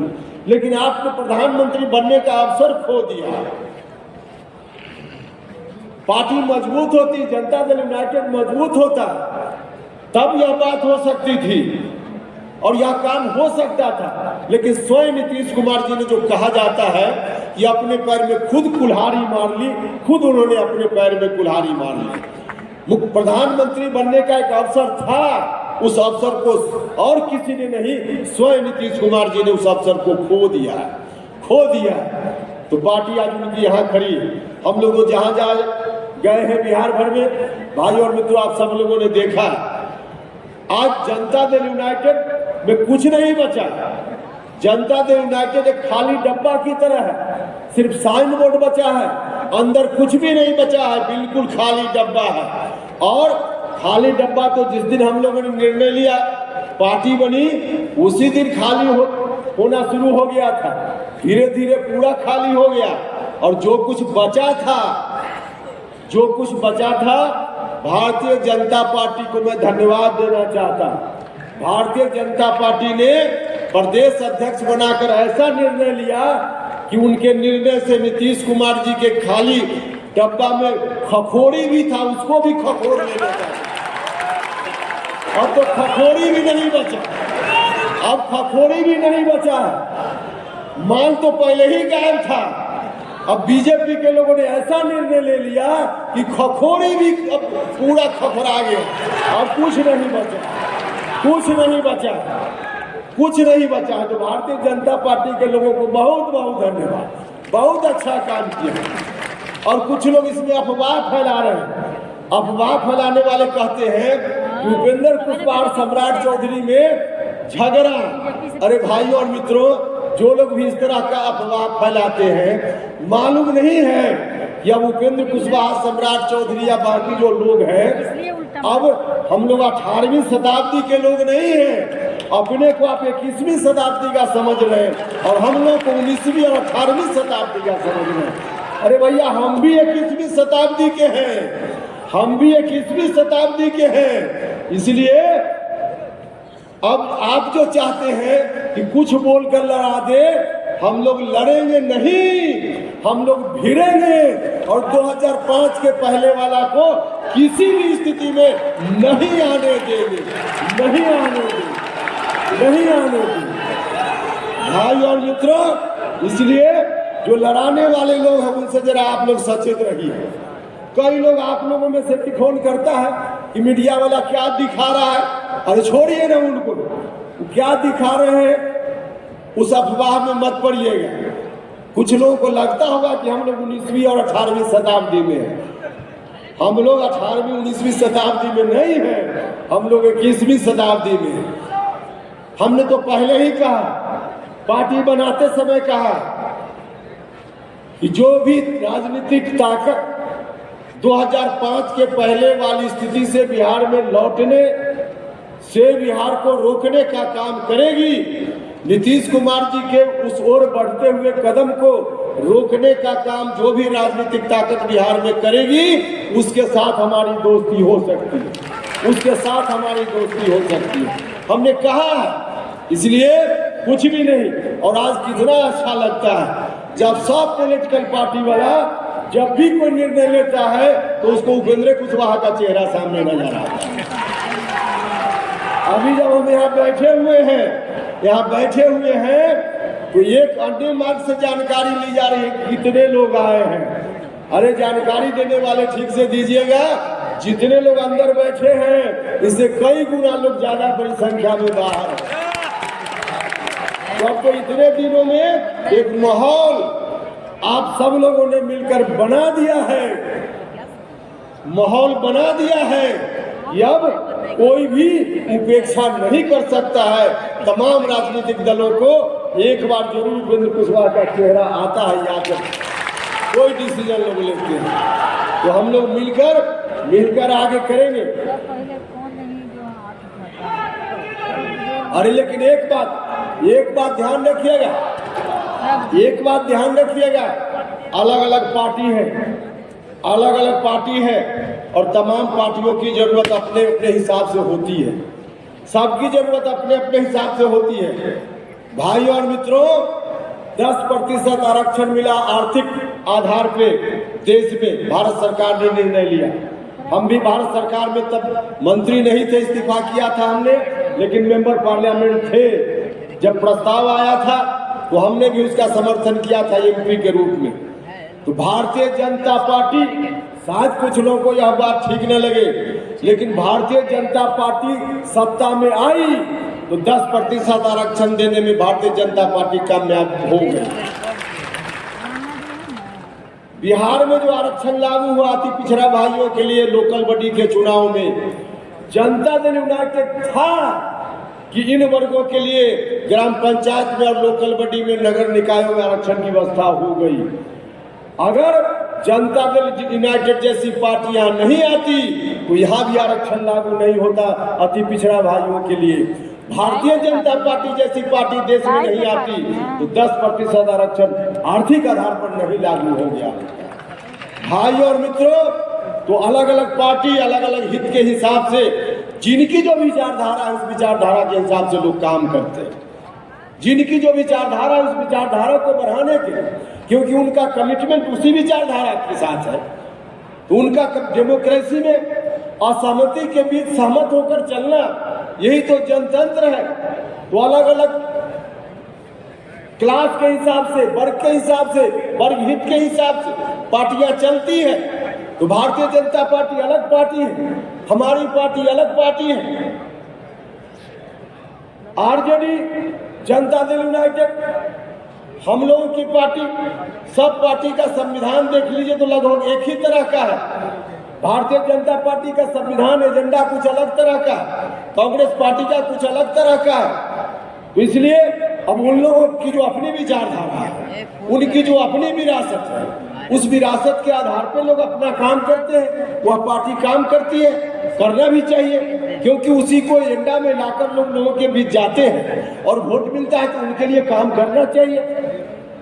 Speaker 5: लेकिन आपने प्रधानमंत्री बनने का अवसर खो दिया। पार्टी मजबूत होती, जनता दल यूनाइटेड मजबूत होता, तब यह बात हो सकती थी और यह काम हो सकता था। लेकिन स्वयं नीतीश कुमार जी ने जो कहा जाता है कि अपने पैर में खुद कुल्हाड़ी मार ली, खुद उन्होंने अपने पैर में कुल्हाड़ी मार ली। प्रधानमंत्री बनने का एक अवसर था, उस अवसर को और किसी ने नहीं, स्वयं नीतीश कुमार जी ने उस अवसर को खो दिया। तो पार्टी आज उनकी यहाँ खड़ी है। हम लोग जहाँ जहाँ गए हैं बिहार भर में, भाई और मित्रों आप सब लोगों ने देखा, आज जनता दल यूनाइटेड में कुछ नहीं बचा। जनता दल यूनाइटेड एक खाली डब्बा की तरह है, सिर्फ साइन बोर्ड बचा है, अंदर कुछ भी नहीं बचा है, बिल्कुल खाली डब्बा है। और खाली डब्बा तो जिस दिन हम लोगों ने निर्णय लिया, पार्टी बनी, उसी दिन खाली होना शुरू हो गया था। धीरे धीरे पूरा खाली हो गया और जो कुछ बचा था भारतीय जनता पार्टी को मैं धन्यवाद देना चाहता। भारतीय जनता पार्टी ने प्रदेश अध्यक्ष बनाकर ऐसा निर्णय लिया कि उनके निर्णय से नीतीश कुमार जी के खाली डब्बा में खखोड़ी भी था, उसको भी खखोड़ लेना था। अब तो खखोड़ी भी नहीं बचा, अब खखोड़ी भी नहीं बचा है। मान तो पहले ही गायब था, अब बीजेपी के लोगों ने ऐसा निर्णय ले लिया कि खखोड़ी भी अब पूरा खखोरा गया। अब कुछ नहीं बचा। तो भारतीय जनता पार्टी के लोगों को बहुत बहुत धन्यवाद, बहुत अच्छा काम किया। और कुछ लोग इसमें अफवाह फैला रहे हैं। अफवाह फैलाने वाले कहते हैं कि उपेंद्र कुशवाहा सम्राट चौधरी में झगड़ा। अरे भाई और मित्रों, जो लोग भी इस तरह का अफवाह फैलाते हैं, मालूम नहीं है कि अब उपेंद्र कुशवाहा सम्राट चौधरी या बाकी जो लोग हैं, अब हम लोग 18वीं शताब्दी के लोग नहीं हैं। अपने को आप 21वीं शताब्दी का समझ रहे हैं और हम लोग को 19वीं और 18वीं शताब्दी का समझ रहे हैं। अरे भैया हम भी 21वीं शताब्दी के हैं, इसलिए अब आप जो चाहते हैं कि कुछ बोलकर लड़ा दे, हम लोग लड़ेंगे नहीं, हम लोग भिड़ेंगे और 2005 के पहले वाला को किसी भी स्थिति में नहीं आने देंगे। भाई और मित्रों, इसलिए जो लड़ाने वाले लोग हैं उनसे जरा आप लोग सचेत रहिए। कई लोग आप लोगों में से फोन करता है कि मीडिया वाला क्या दिखा रहा है। अरे छोड़िए ना उनको, क्या दिखा रहे हैं उस अफवाह में मत पड़िएगा। कुछ लोगों को लगता होगा कि हम लोग 19वीं और 18वीं शताब्दी में हैं। हम लोग 18वीं 19वीं शताब्दी में नहीं हैं, हम लोग 21वीं शताब्दी में हैं। हमने तो पहले ही कहा, पार्टी बनाते समय कहा कि जो भी राजनीतिक ताकत 2005 के पहले वाली स्थिति से बिहार में लौटने से बिहार को रोकने का काम करेगी, नीतीश कुमार जी के उस ओर बढ़ते हुए कदम को रोकने का काम जो भी राजनीतिक ताकत बिहार में करेगी, उसके साथ हमारी दोस्ती हो सकती है। उसके साथ हमारी दोस्ती हो सकती है। हमने कहा है, इसलिए कुछ भी नहीं। और आज कितना अच्छा लगता है जब सब पॉलिटिकल पार्टी वाला जब भी कोई निर्णय लेता है तो उसको उपेंद्र कुशवाहा का चेहरा सामने नजर आता है। अभी जब हम यहाँ बैठे हुए हैं तो एक अंतिम मार्ग से जानकारी ली जा रही है कितने लोग आए हैं। अरे जानकारी देने वाले ठीक से दीजिएगा, जितने लोग अंदर बैठे हैं इससे कई गुना लोग ज्यादा बड़ी संख्या में बाहर हैं। तो अब तो इतने दिनों में एक माहौल आप सब लोगों ने मिलकर बना दिया है, माहौल बना दिया है। अब कोई भी उपेक्षा नहीं कर सकता है। तमाम राजनीतिक दलों को एक बार जरूर उपेंद्र कुशवाहा का चेहरा आता है याद रखें। कोई डिसीजन लोग लेते हैं तो हम लोग मिलकर आगे करेंगे। अरे लेकिन एक बात ध्यान रखिएगा, अलग अलग पार्टी है और तमाम पार्टियों की जरूरत अपने अपने हिसाब से होती है। सबकी जरूरत अपने अपने हिसाब से होती है। भाई और मित्रों, 10% आरक्षण मिला आर्थिक आधार पे देश में भारत सरकार ने निर्णय लिया। हम भी भारत सरकार में तब मंत्री नहीं थे, इस्तीफा किया था हमने, लेकिन मेंबर पार्लियामेंट थे। जब प्रस्ताव आया था तो हमने भी उसका समर्थन किया था एमपी के रूप में। तो भारतीय जनता पार्टी, शायद कुछ लोगों को यह बात ठीक न लगे, लेकिन भारतीय जनता पार्टी सत्ता में आई तो 10% आरक्षण देने में भारतीय जनता पार्टी कामयाब हो गई। बिहार में जो आरक्षण लागू हुआ अति पिछड़ा भाइयों के लिए लोकल बॉडी के चुनाव में, जनता दल यूनाइटेड था कि इन वर्गों के लिए ग्राम पंचायत में और लोकल बॉडी में, नगर निकायों में आरक्षण की व्यवस्था हो गई। अगर जनता दल यूनाइटेड जैसी पार्टियां नहीं आती तो यहाँ भी आरक्षण लागू नहीं होता अति पिछड़ा भाइयों के लिए। भारतीय जनता पार्टी जैसी पार्टी देश में नहीं आती तो 10% आरक्षण आर्थिक आधार पर नहीं लागू हो गया। भाई और मित्रों, तो अलग अलग पार्टी अलग अलग हित के हिसाब से, जिनकी जो विचारधारा है उस विचारधारा के हिसाब से लोग काम करते हैं। जिनकी जो विचारधारा है उस विचारधारा को बढ़ाने के, क्योंकि उनका कमिटमेंट उसी विचारधारा के साथ है, तो उनका डेमोक्रेसी में असहमति के बीच सहमत होकर चलना, यही तो जनतंत्र है। तो अलग अलग क्लास के हिसाब से, वर्ग के हिसाब से, वर्ग हित के हिसाब से पार्टियां चलती है। तो भारतीय जनता पार्टी अलग पार्टी है, हमारी पार्टी अलग पार्टी है। आरजेडी, जनता दल यूनाइटेड, हम लोगों की पार्टी, सब पार्टी का संविधान देख लीजिए तो लगभग एक ही तरह का है। भारतीय जनता पार्टी का संविधान एजेंडा कुछ अलग तरह का, कांग्रेस पार्टी का कुछ अलग तरह का है। तो इसलिए अब उन लोगों की जो अपनी विचारधारा है, उनकी जो अपनी विरासत है, उस विरासत के आधार पर लोग अपना काम करते हैं। वह पार्टी काम करती है, करना भी चाहिए, क्योंकि उसी को एजेंडा में लाकर लोगों के बीच जाते हैं और वोट मिलता है तो उनके लिए काम करना चाहिए।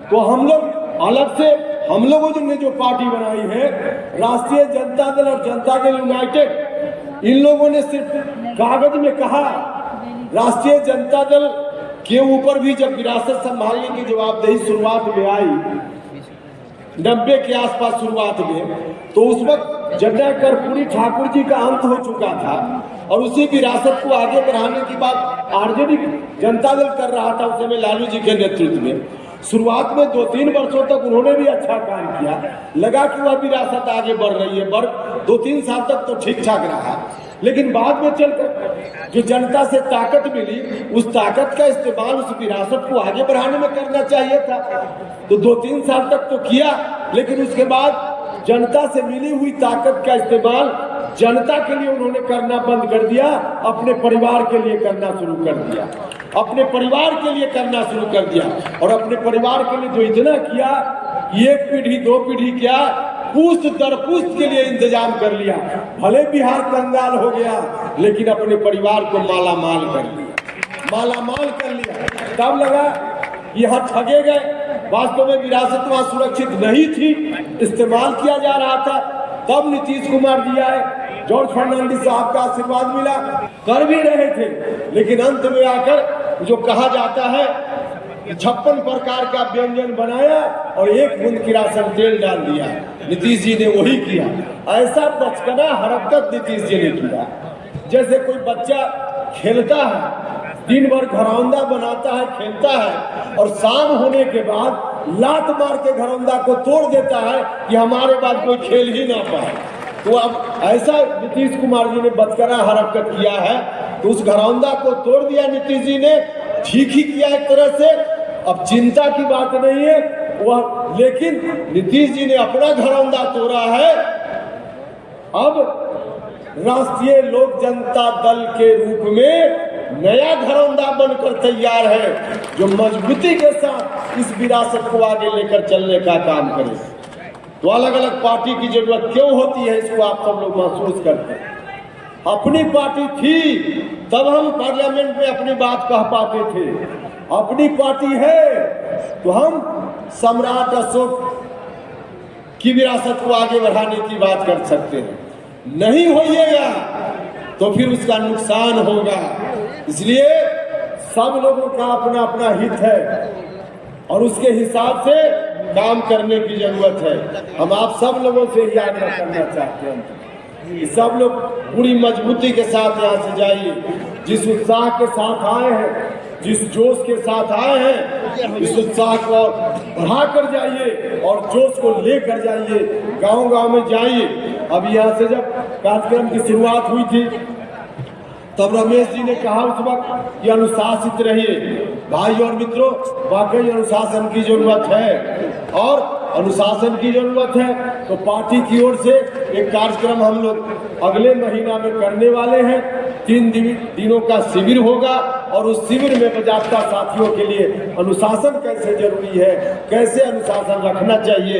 Speaker 5: तो हम लोग अलग से, हम लोगों ने जो पार्टी बनाई है, राष्ट्रीय जनता दल और जनता दल यूनाइटेड, इन लोगों ने सिर्फ कागज में कहा। राष्ट्रीय जनता दल के ऊपर भी जब विरासत संभालने की जवाबदेही शुरुआत में आई, 90 के आसपास शुरुआत में, तो उस वक्त जड्डा कर्पूरी ठाकुर जी का अंत हो चुका था और उसी विरासत को आगे बढ़ाने की बात आरजेडी जनता दल कर रहा था, उस समय लालू जी के नेतृत्व में। शुरुआत में 2-3 वर्षों तक उन्होंने भी अच्छा काम किया, लगा कि वह विरासत आगे बढ़ रही है, 2-3 साल तक तो ठीक ठाक रहा। लेकिन बाद में चलकर जो जनता से ताकत मिली, उस ताकत का इस्तेमाल उस विरासत को आगे बढ़ाने में करना चाहिए था। तो 2-3 साल तक तो किया, लेकिन उसके बाद जनता से मिली हुई ताकत का इस्तेमाल जनता के लिए उन्होंने करना बंद कर दिया, अपने परिवार के लिए करना शुरू कर दिया, अपने परिवार के लिए करना शुरू कर दिया। और अपने परिवार के लिए जो इतना किया, 1 पीढ़ी 2 पीढ़ी क्या, पुश्त दर पुश्त के लिए इंतजाम कर लिया। भले बिहार कंगाल हो गया, लेकिन अपने परिवार को माला माल कर लिया, माला माल कर लिया। तब लगा यहाँ ठगे गए, वास्तव में विरासत वहां सुरक्षित नहीं थी, इस्तेमाल किया जा रहा था। तब नीतीश कुमार जी आए, जॉर्ज फर्नांडिस साहब का आशीर्वाद मिला, कर भी रहे थे, लेकिन अंत में आकर जो कहा जाता है 56 प्रकार का व्यंजन बनाया और 1 बूंद किरासन तेल डाल दिया। नीतीश जी ने वही किया। ऐसा बचपना हरकत नीतीश जी ने किया। जैसे कोई बच्चा खेलता है, दिन भर घरौंदा बनाता है, खेलता है, और शाम होने के बाद लात मार के घरौंदा को तोड़ देता है कि हमारे बाद कोई खेल ही ना पाए। तो अब ऐसा नीतीश कुमार जी ने बचपना हरकत किया है, तो उस घरौंदा को तोड़ दिया नीतीश जी ने। ठीक ही किया एक तरह से। अब चिंता की बात नहीं है वह, लेकिन नीतीश जी ने अपना घरौंदा तोड़ा है। अब राष्ट्रीय लोक जनता दल के रूप में नया घरौंदा बनकर तैयार है, जो मजबूती के साथ इस विरासत को आगे लेकर चलने का काम करे। तो अलग अलग पार्टी की जरूरत क्यों होती है, इसको आप सब लोग महसूस करते हैं। अपनी पार्टी थी तब हम पार्लियामेंट में अपनी बात कह पाते थे। अपनी पार्टी है तो हम सम्राट अशोक की विरासत को आगे बढ़ाने की बात कर सकते हैं। नहीं होइएगा तो फिर उसका नुकसान होगा। इसलिए सब लोगों का अपना अपना हित है और उसके हिसाब से काम करने की जरूरत है। हम आप सब लोगों से ही आग्रह करना चाहते हैं कि सब लोग पूरी मजबूती के साथ यहाँ से जाइए। जिस उत्साह के साथ आए हैं, जिस जोश के साथ आए हैं, इस उत्साह को बढ़ा कर जाइए और जोश को लेकर जाइए। गांव-गांव में जाइए। अब यहाँ से जब कार्यक्रम की शुरुआत हुई थी तब रमेश जी ने कहा उस वक्त कि अनुशासित रहिए। भाई और मित्रों, वाकई अनुशासन की जरूरत है और अनुशासन की जरूरत है। तो पार्टी की ओर से एक कार्यक्रम हम लोग अगले महीना में करने वाले हैं। 3 दिनों का शिविर होगा और उस शिविर में बजाबता साथियों के लिए अनुशासन कैसे जरूरी है, कैसे अनुशासन रखना चाहिए,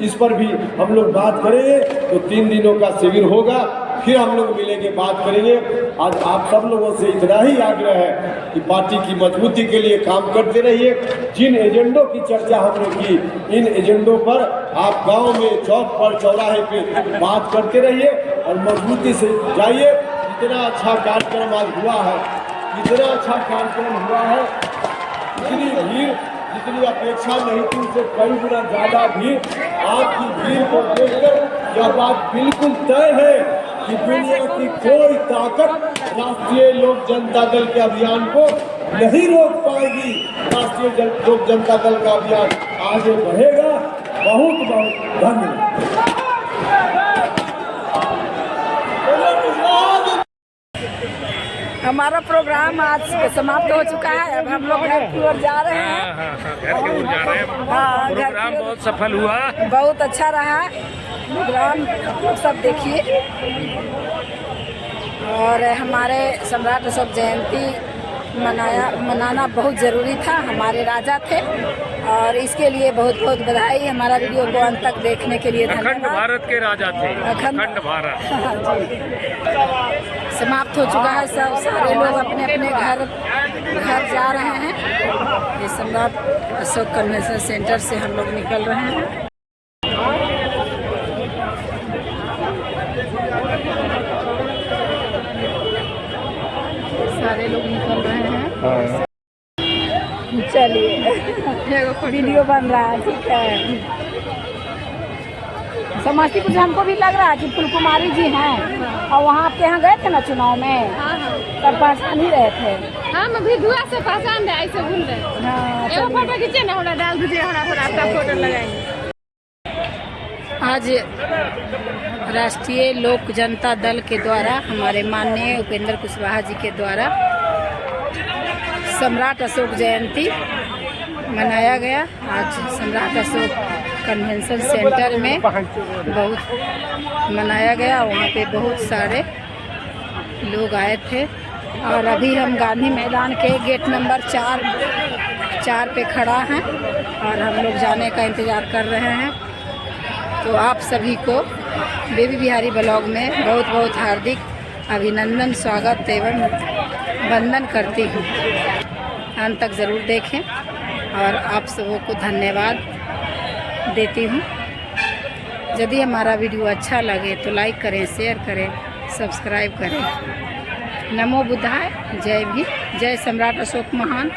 Speaker 5: इस पर भी हम लोग बात करेंगे। तो 3 दिनों का शिविर होगा, फिर हम लोग मिलेंगे, बात करेंगे। आज आप सब लोगों से इतना ही आग्रह है कि पार्टी की मजबूती के लिए काम करते रहिए। जिन एजेंडों की चर्चा हमने की, इन एजेंडों पर आप गांव में, चौक पर, चौराहे पे बात करते रहिए और मजबूती से जाइए। इतना अच्छा कार्यक्रम आज हुआ है, इतना अच्छा कार्यक्रम हुआ है, इतनी भीड़, जितनी अपेक्षा नहीं थी उससे कई गुना ज्यादा भीड़। आपकी भीड़ को देखकर यह बात बिल्कुल तय है कि दुनिया की कोई ताकत राष्ट्रीय लोक जनता दल के अभियान को नहीं रोक पाएगी। राष्ट्रीय लोक जनता दल का अभियान आगे बढ़ेगा। बहुत बहुत धन्यवाद।
Speaker 1: हमारा प्रोग्राम आज समाप्त हो चुका है। अब हम लोग घर की ओर जा रहे हैं।
Speaker 6: प्रोग्राम बहुत सफल हुआ,
Speaker 1: बहुत अच्छा रहा प्रोग्राम, सब देखिए। और हमारे सम्राट अशोक जयंती मनाना बहुत ज़रूरी था। हमारे राजा थे और इसके लिए बहुत बहुत बधाई। हमारा वीडियो को अंत तक देखने के लिए धन्यवाद।
Speaker 6: अखंड भारत के राजा थे, अखंड भारत।
Speaker 1: समाप्त हो चुका है। सब सारे लोग अपने अपने घर जा रहे हैं। ये सम्राट अशोक कन्वेंशन सेंटर से हम लोग निकल रहे हैं। सारे लोग निकल रहे हैं। चलिए, वीडियो बन रहा है, ठीक है। समस्तीपुर से हमको भी लग रहा है कि फुलकुमारी जी हैं और वहाँ आपके यहाँ गए थे ना चुनाव में, तब पहचान ही रहे थे।
Speaker 7: हम भी धुआं से पहचान रहे, ऐसे भूल रहे।
Speaker 1: हाँ,
Speaker 7: एगो फोटो खींचे ना, हमरा डाल दीजिए, हमरा पर आपका फोटो लगाएंगे।
Speaker 1: आज राष्ट्रीय लोक जनता दल के द्वारा, हमारे माननीय उपेंद्र कुशवाहा जी के द्वारा सम्राट अशोक जयंती मनाया गया। आज सम्राट अशोक कन्वेंशन सेंटर में बहुत मनाया गया। वहाँ पे बहुत सारे लोग आए थे और अभी हम गांधी मैदान के गेट नंबर 4 पे खड़ा हैं और हम लोग जाने का इंतज़ार कर रहे हैं। तो आप सभी को बेबी बिहारी ब्लॉग में बहुत बहुत हार्दिक अभिनंदन, स्वागत एवं वंदन करती हूँ। अंत तक ज़रूर देखें और आप सबों को धन्यवाद देती हूँ। यदि हमारा वीडियो अच्छा लगे तो लाइक करें, शेयर करें, सब्सक्राइब करें। नमो बुद्धाय। जय भीम। जय सम्राट अशोक महान।